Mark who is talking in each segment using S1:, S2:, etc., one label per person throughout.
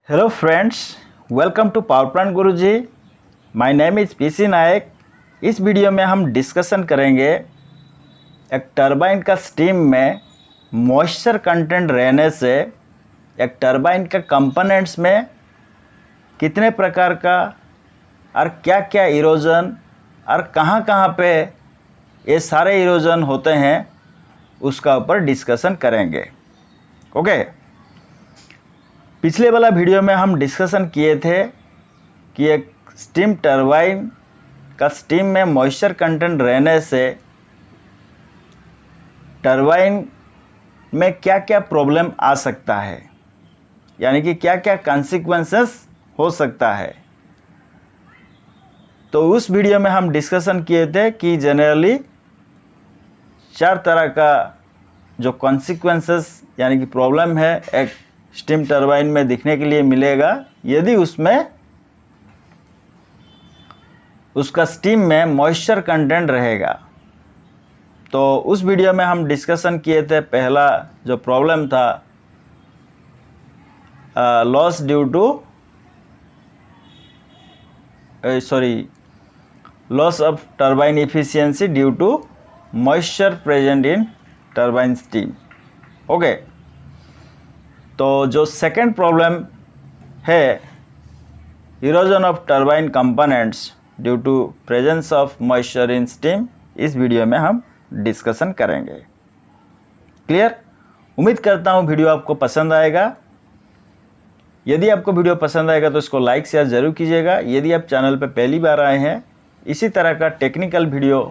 S1: Hello friends, welcome to power plant Guruji. My name is PC Nayak. इस video में हम discussion करेंगे एक टरबाइन का स्टीम में मॉइस्चर कंटेंट रहने से एक टरबाइन के कंपोनेंट्स में कितने प्रकार का और क्या क्या इरोजन और कहाँ कहाँ पे ये सारे इरोजन होते हैं उसका ऊपर डिस्कशन करेंगे। ओके, पिछले वाला वीडियो में हम डिस्कशन किए थे कि एक स्टीम टरबाइन का स्टीम में मॉइस्चर कंटेंट रहने से टरबाइन में क्या क्या प्रॉब्लम आ सकता है, यानी कि क्या क्या कॉन्सिक्वेंसेस हो सकता है। तो उस वीडियो में हम डिस्कशन किए थे कि जनरली 4 तरह का जो कॉन्सिक्वेंसेस यानी कि प्रॉब्लम है एक स्टीम टरबाइन में दिखने के लिए मिलेगा यदि उसमें उसका स्टीम में मॉइस्चर कंटेंट रहेगा। तो उस वीडियो में हम डिस्कशन किए थे, पहला जो प्रॉब्लम था loss due to loss of turbine efficiency due to moisture present in turbine steam. Okay, तो जो सेकंड प्रॉब्लम है erosion of turbine components due to presence of moisture in steam, इस वीडियो में हम डिस्कशन करेंगे। Clear? उम्मीद करता हूँ वीडियो आपको पसंद आएगा। यदि आपको वीडियो पसंद आएगा तो इसको लाइक शेयर ज़रूर कीजिएगा। यदि आप चैनल पर पहली बार आए हैं इसी तरह का टेक्निकल वीडियो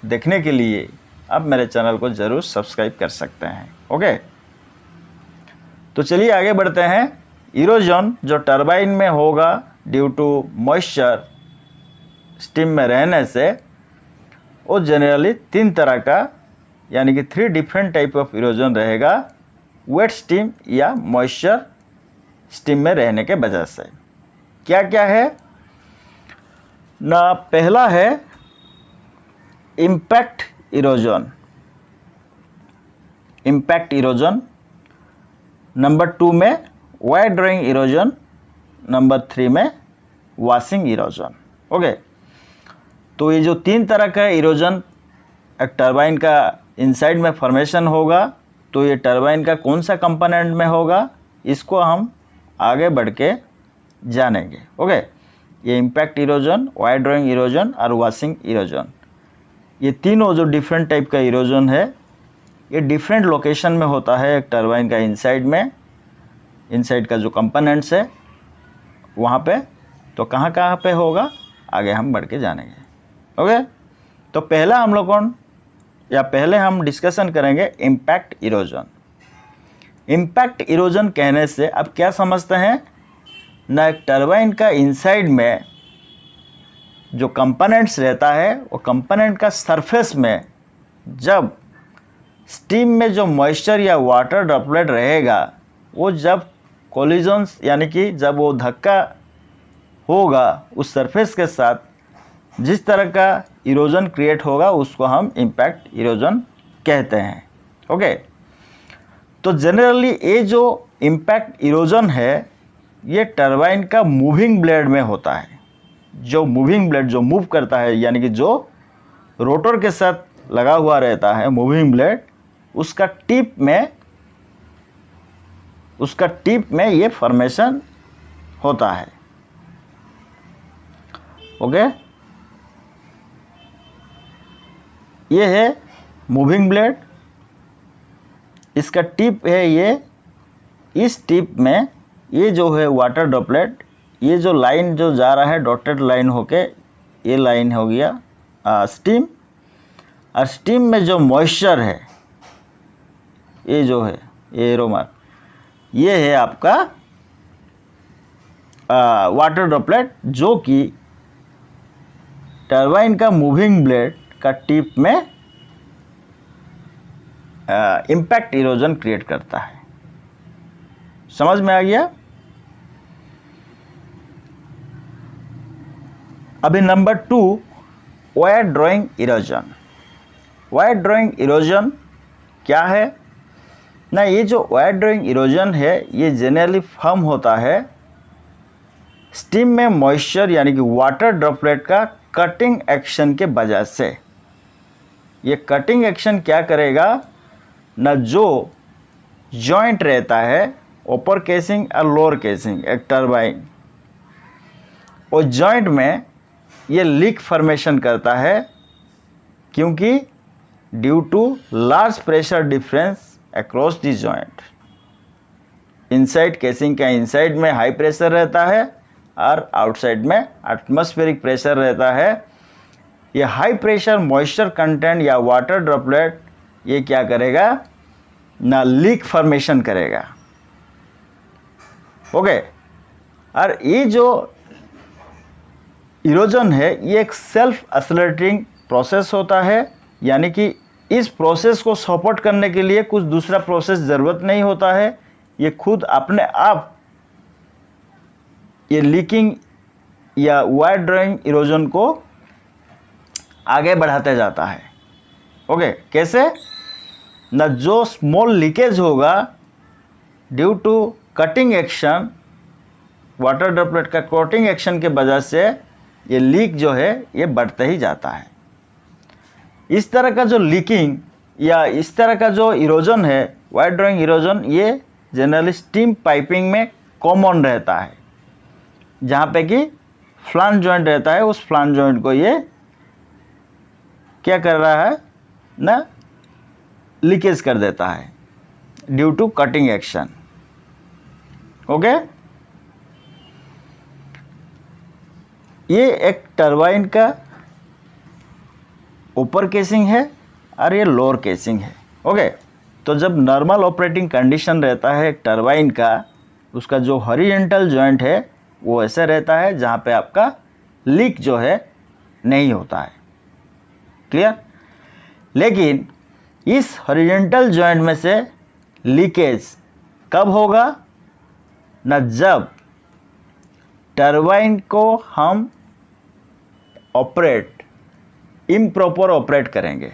S1: देखने के लिए आप मेरे चैनल को ज़रूर सब्सक्राइब कर सकते हैं। ओके, तो चलिए आगे बढ़ते हैं। इरोजन जो टरबाइन में होगा ड्यू टू मॉइस्चर स्टीम में रहने से, वो जनरली 3 तरह का यानी कि 3 डिफरेंट टाइप ऑफ इरोजन रहेगा वेट स्टीम या मॉइस्चर स्टीम में रहने के वजह से। क्या क्या है ना? पहला है impact erosion. Impact erosion. Number 2 में वायर ड्रॉइंग इरोजन। नंबर 3 में वॉशिंग इरोजन। ओके, तो ये जो 3 तरह का इरोजन एक टरबाइन का इनसाइड में फॉर्मेशन होगा, तो ये टरबाइन का कौन सा कंपोनेंट में होगा इसको हम आगे बढ़ के जानेंगे। ओके, ये impact erosion, wire drawing erosion और वॉशिंग इरोजन, ये तीनों जो डिफरेंट टाइप का इरोजन है ये डिफरेंट लोकेशन में होता है एक टरबाइन का इनसाइड में। इनसाइड का जो कंपोनेंट्स है वहाँ पे, तो कहाँ कहाँ पे होगा आगे हम बढ़ के जानेंगे। ओके, तो पहला हम लोग पहले हम डिस्कशन करेंगे इम्पैक्ट इरोजन। इम्पैक्ट इरोजन कहने से आप क्या समझते हैं ना? एक टरबाइन का इनसाइड में जो कंपोनेंट्स रहता है वो कंपोनेंट का सरफेस में जब स्टीम में जो मॉइस्चर या वाटर ड्रॉपलेट रहेगा वो जब कोलिजन्स यानी कि जब वो धक्का होगा उस सरफेस के साथ, जिस तरह का इरोजन क्रिएट होगा उसको हम इम्पैक्ट इरोजन कहते हैं। ओके, तो जनरली ये जो इम्पैक्ट इरोजन है ये टरबाइन का मूविंग ब्लेड में होता है। जो मूविंग ब्लेड जो मूव करता है यानी कि जो रोटर के साथ लगा हुआ रहता है मूविंग ब्लेड, उसका टिप में ये फॉर्मेशन होता है। ओके, ये है मूविंग ब्लेड, इसका टिप है ये। इस टिप में ये जो है वाटर ड्रॉपलेट, ये जो लाइन जो जा रहा है डॉटेड लाइन होके, ये लाइन हो गया स्टीम। और स्टीम में जो मॉइस्चर है ये जो है ये एरो मार्क, ये है आपका वाटर ड्रॉपलेट जो कि टरबाइन का मूविंग ब्लेड का टिप में इम्पैक्ट इरोजन क्रिएट करता है। समझ में आ गया? अभी number 2 wire drawing erosion. Wire drawing erosion क्या है ना ये जो वायर ड्राइंग इरोजन है ये जनरली फॉर्म होता है स्टीम में मॉइस्चर यानी कि वाटर ड्रॉपलेट का कटिंग एक्शन के वजह से। ये कटिंग एक्शन क्या करेगा ना, जो जॉइंट रहता है अपर केसिंग और लोअर केसिंग एक टरबाइन, और जॉइंट में ये लीक फॉर्मेशन करता है क्योंकि due to large pressure difference across the joint. Inside casing का इनसाइड में हाई प्रेशर रहता है और आउटसाइड में एटमॉस्फेरिक प्रेशर रहता है। ये हाई प्रेशर मॉइस्चर कंटेंट या वाटर ड्रॉपलेट ये क्या करेगा ना, लीक फॉर्मेशन करेगा। ओके, और ये जो इरोजन है ये एक सेल्फ एक्सेलरेटिंग प्रोसेस होता है, यानी कि इस प्रोसेस को सपोर्ट करने के लिए कुछ दूसरा प्रोसेस ज़रूरत नहीं होता है। ये खुद अपने आप ये लीकिंग या वायर ड्राइंग इरोजन को आगे बढ़ाते जाता है। ओके, कैसे ना, जो स्मॉल लीकेज होगा due to cutting action, water droplet का कटिंग एक्शन के वजह से ये लीक जो है ये बढ़ते ही जाता है। इस तरह का जो लीकिंग या इस तरह का जो इरोजन है वायर ड्राइंग इरोजन, ये जनरली स्टीम पाइपिंग में कॉमन रहता है, जहाँ पे कि फ्लांज जॉइंट रहता है। उस फ्लांज जॉइंट को ये क्या कर रहा है ना, लीकेज कर देता है due to cutting action. Okay, ये एक टरबाइन का ऊपर केसिंग है और ये लोअर केसिंग है। ओके, तो जब नॉर्मल ऑपरेटिंग कंडीशन रहता है एक टरबाइन का, उसका जो हॉरिजॉन्टल जॉइंट है वो ऐसे रहता है जहाँ पे आपका लीक जो है नहीं होता है। क्लियर? लेकिन इस हॉरिजॉन्टल जॉइंट में से लीकेज कब होगा ना, जब टरबाइन को हम ऑपरेट इम्प्रॉपर ऑपरेट करेंगे।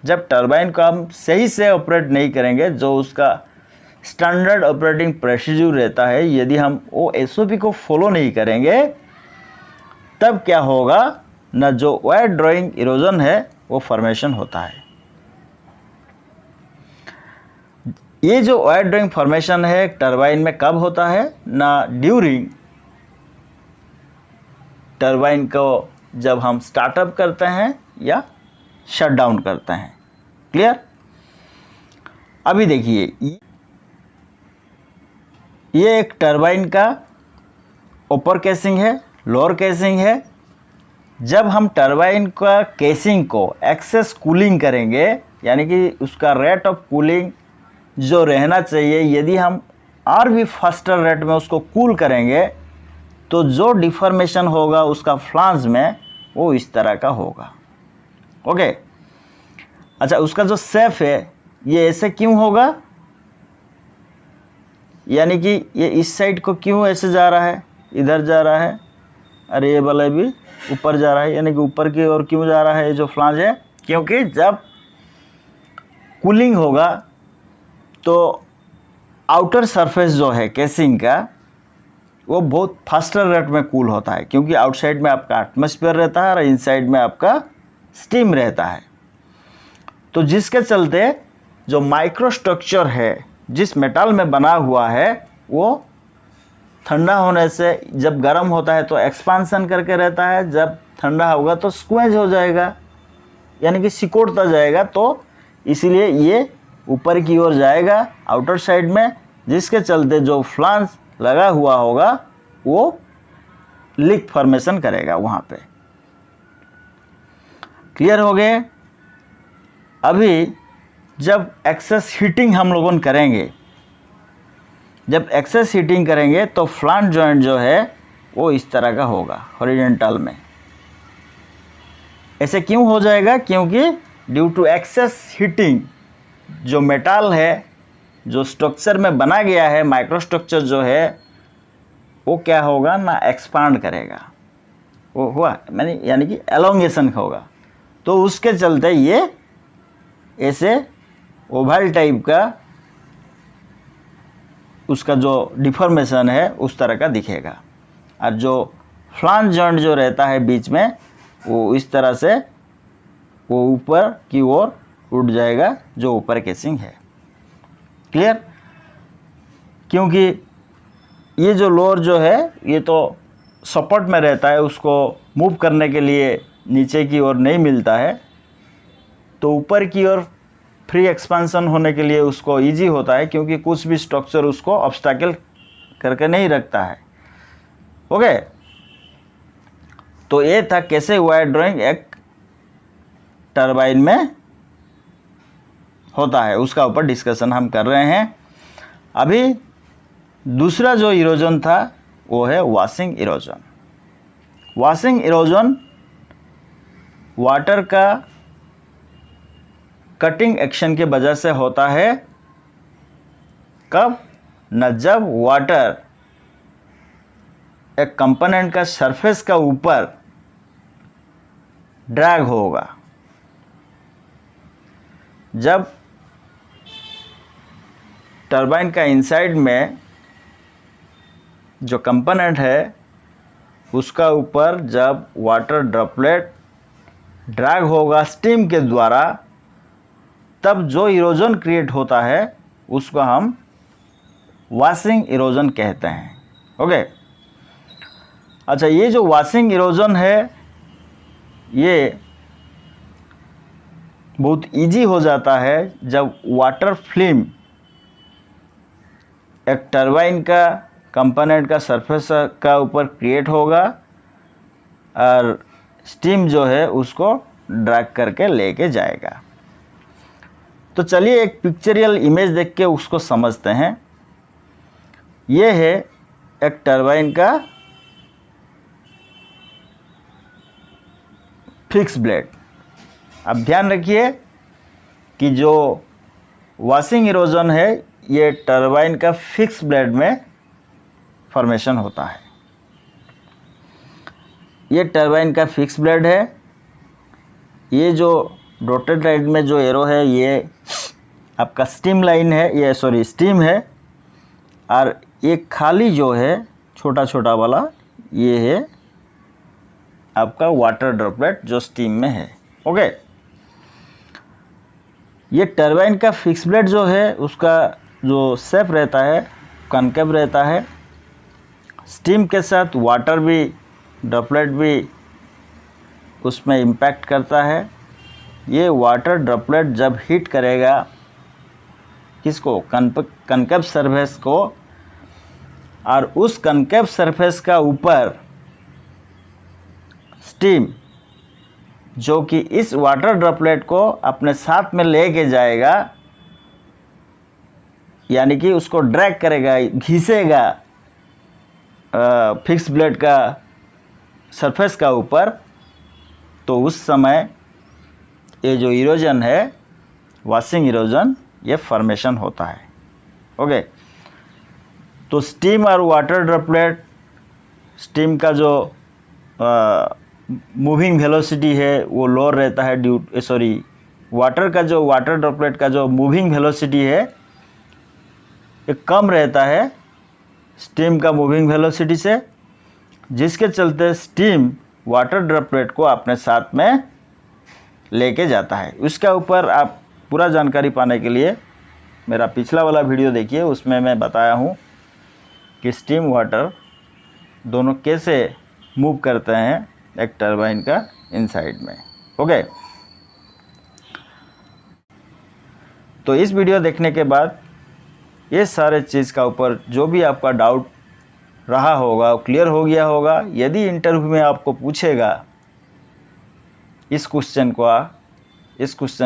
S1: जब टरबाइन को हम सही से ऑपरेट नहीं करेंगे, जो उसका स्टैंडर्ड ऑपरेटिंग प्रोसीजर रहता है, यदि हम वो एसओपी को फॉलो नहीं करेंगे, तब क्या होगा ना, जो वायर ड्राइंग इरोजन है वो फॉर्मेशन होता है। ये जो वायर ड्राइंग फॉर्मेशन है टरबाइन में कब होता है ना, ड्यूरिंग टरबाइन को जब हम स्टार्टअप करते हैं या शट डाउन करते हैं। क्लियर? अभी देखिए, ये एक टरबाइन का ऊपर केसिंग है, लोअर केसिंग है। जब हम टरबाइन का केसिंग को एक्सेस कूलिंग करेंगे, यानी कि उसका रेट ऑफ कूलिंग जो रहना चाहिए, यदि हम और भी फास्टर रेट में उसको कूल करेंगे तो जो डिफॉर्मेशन होगा उसका फ्लांज में वो इस तरह का होगा। ओके, अच्छा, उसका जो शेप है ये ऐसे क्यों होगा, यानी कि ये इस साइड को क्यों ऐसे जा रहा है, इधर जा रहा है, और ये वाला भी ऊपर जा रहा है, यानी कि ऊपर की ओर क्यों जा रहा है ये जो फ्लांज है, क्योंकि जब कूलिंग होगा तो आउटर सरफेस जो है केसिंग का वो बहुत फास्टर रेट में कूल होता है, क्योंकि आउटसाइड में आपका एटमॉस्फेयर रहता है और इनसाइड में आपका स्टीम रहता है। तो जिसके चलते जो माइक्रोस्ट्रक्चर है जिस मेटल में बना हुआ है वो ठंडा होने से, जब गर्म होता है तो एक्सपांसन करके रहता है, जब ठंडा होगा तो स्क्वेज हो जाएगा, यानी कि सिकोड़ता जाएगा। तो इसीलिए ये ऊपर की ओर जाएगा आउटर साइड में, जिसके चलते जो फ्लांज लगा हुआ होगा वो लीक फॉर्मेशन करेगा वहाँ पे। क्लियर हो गए? अभी जब एक्सेस हीटिंग हम लोगों करेंगे, जब एक्सेस हीटिंग करेंगे तो फ्लांज जॉइंट जो है वो इस तरह का होगा हॉरिजॉन्टल में। ऐसे क्यों हो जाएगा? क्योंकि ड्यू टू एक्सेस हीटिंग जो मेटल है, जो स्ट्रक्चर में बना गया है, माइक्रोस्ट्रक्चर जो है वो क्या होगा ना, एक्सपांड करेगा, वो हुआ मैंने यानी कि एलोंगेशन होगा। तो उसके चलते ये ऐसे ओवल टाइप का उसका जो डिफॉर्मेशन है उस तरह का दिखेगा, और जो फ्लांज जॉइंट जो रहता है बीच में वो इस तरह से वो ऊपर की ओर उठ जाएगा, जो ऊपर केसिंग है। क्लियर? क्योंकि ये जो लोअर जो है ये तो सपोर्ट में रहता है, उसको मूव करने के लिए नीचे की ओर नहीं मिलता है, तो ऊपर की ओर फ्री एक्सपेंशन होने के लिए उसको इजी होता है, क्योंकि कुछ भी स्ट्रक्चर उसको ऑब्स्टैकल करके नहीं रखता है। ओके, तो ये था कैसे वायर ड्राइंग एक टरबाइन में होता है, उसका ऊपर डिस्कशन हम कर रहे हैं। अभी दूसरा जो इरोजन था वो है washing erosion. Washing erosion water का कटिंग एक्शन के वजह से होता है। कब? न जब वाटर एक कंपोनेंट का सरफेस का ऊपर ड्रैग होगा, जब टरबाइन का इनसाइड में जो कंपोनेंट है उसका ऊपर जब वाटर ड्रॉपलेट ड्रैग होगा स्टीम के द्वारा, तब जो इरोजन क्रिएट होता है उसको हम वॉशिंग इरोजन कहते हैं। ओके, अच्छा, ये जो वॉशिंग इरोजन है ये बहुत इजी हो जाता है जब वाटर फिल्म एक टरबाइन का कंपोनेंट का सरफेस का ऊपर क्रिएट होगा और स्टीम जो है उसको ड्रैग करके लेके जाएगा। तो चलिए एक पिक्चरियल इमेज देख के उसको समझते हैं। ये है एक टरबाइन का फिक्स ब्लेड। अब ध्यान रखिए कि जो वॉशिंग इरोजन है ये टरबाइन का फिक्स ब्लेड में फॉर्मेशन होता है। ये टरबाइन का फिक्स ब्लेड है। ये जो डॉटेड लाइन में जो एरो है ये आपका स्टीम लाइन है, ये सॉरी स्टीम है, और ये खाली जो है छोटा छोटा वाला ये है आपका वाटर ड्रॉपलेट जो स्टीम में है। ओके, ये टरबाइन का फिक्स ब्लेड जो है उसका जो शेप रहता है कॉनकेव रहता है। स्टीम के साथ वाटर भी ड्रॉपलेट भी उसमें इम्पैक्ट करता है। ये वाटर ड्रॉपलेट जब हीट करेगा किसको? कॉनकेव सरफेस को, और उस कॉनकेव सरफेस का ऊपर स्टीम जो कि इस वाटर ड्रॉपलेट को अपने साथ में लेके जाएगा, यानी कि उसको ड्रैग करेगा, घिसेगा फिक्स ब्लेड का सरफेस का ऊपर, तो उस समय ये जो इरोजन है वॉशिंग इरोजन ये फॉर्मेशन होता है। ओके, तो स्टीम और वाटर ड्रॉपलेट, स्टीम का जो मूविंग वेलोसिटी है वो लोअर रहता है वाटर का जो वाटर ड्रॉपलेट का जो मूविंग वेलोसिटी है ये कम रहता है स्टीम का मूविंग वेलोसिटी से, जिसके चलते स्टीम वाटर ड्रॉपलेट को अपने साथ में लेके जाता है। उसका ऊपर आप पूरा जानकारी पाने के लिए मेरा पिछला वाला वीडियो देखिए, उसमें मैं बताया हूँ कि स्टीम वाटर दोनों कैसे मूव करते हैं एक टरबाइन का इनसाइड में। ओके, तो इस वीडियो देखने के बाद ये सारे चीज़ का ऊपर जो भी आपका डाउट रहा होगा क्लियर हो गया होगा। यदि इंटरव्यू में आपको पूछेगा इस क्वेश्चन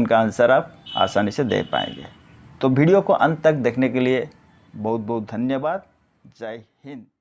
S1: का आंसर आप आसानी से दे पाएंगे। तो वीडियो को अंत तक देखने के लिए बहुत बहुत धन्यवाद। जय हिंद।